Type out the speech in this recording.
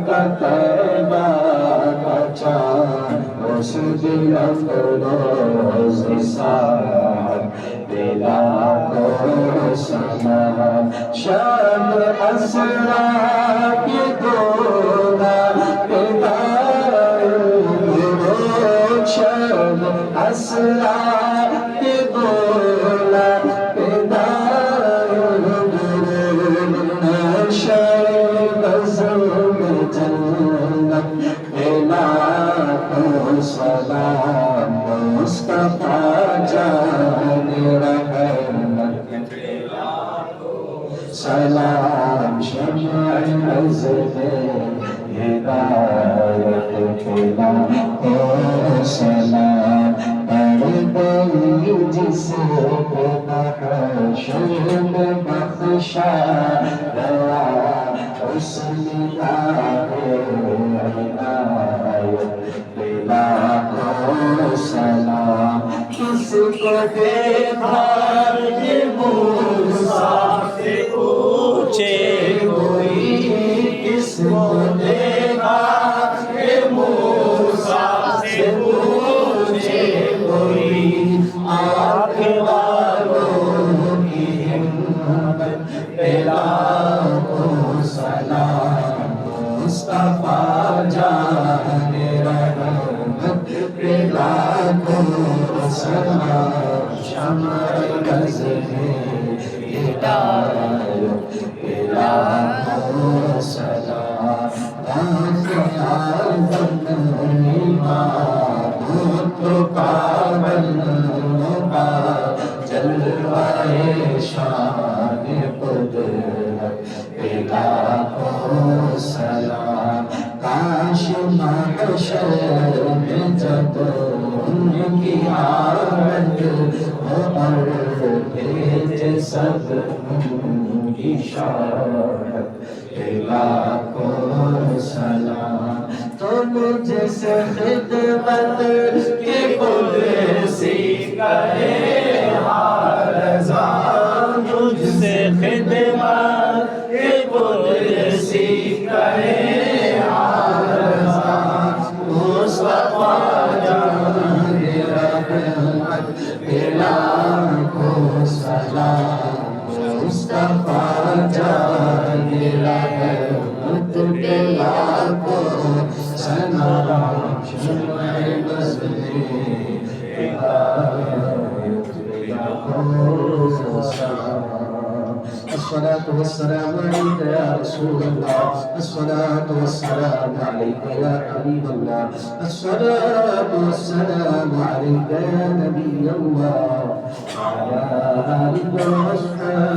کا طیبہ کا چاند اس دن افروز ساعت بلا کو سلام شب اسرا کی دونا شب اسرا کی دونا سلام مصطفیٰ جان رحمت سلام شمع نزل ہدایت کھلا او سلام پردے جس پہ محشر میں بخشا گیا اس نگاہ سلام کس کو دیکھا یہ موسیٰ سے پوچھے کوئی کس کو دیکھا یہ موسیٰ سے پوچھے کوئی آنکھ والوں کی ہمت پلا کو سلام مصطفیٰ جان رحمت پلا کو سلام شمع نزل ہدایت پلا کو سلام تو کامل کا جلوہ شان قدرت پلا کو سلام کاش محشر میں جب ان کی آمد ہو اور بھیج سب کی شارت پلا کو سلام تو مجھ سے خدمت کی قدسی کرے رضا مجھ سے خدمت کی قدسی کرے رضا مصطفیٰ جان رحمت پلا کو سلام مصطفیٰ جان رحمت پلا کو سلام شمع نزل ہدایت پلا کو سلام الصلاة والسلام عليك يا رسول الله الصلاة والسلام عليك يا حبيب الله الصلاة والسلام عليك يا نبي الله وعلى آلك وأصحابك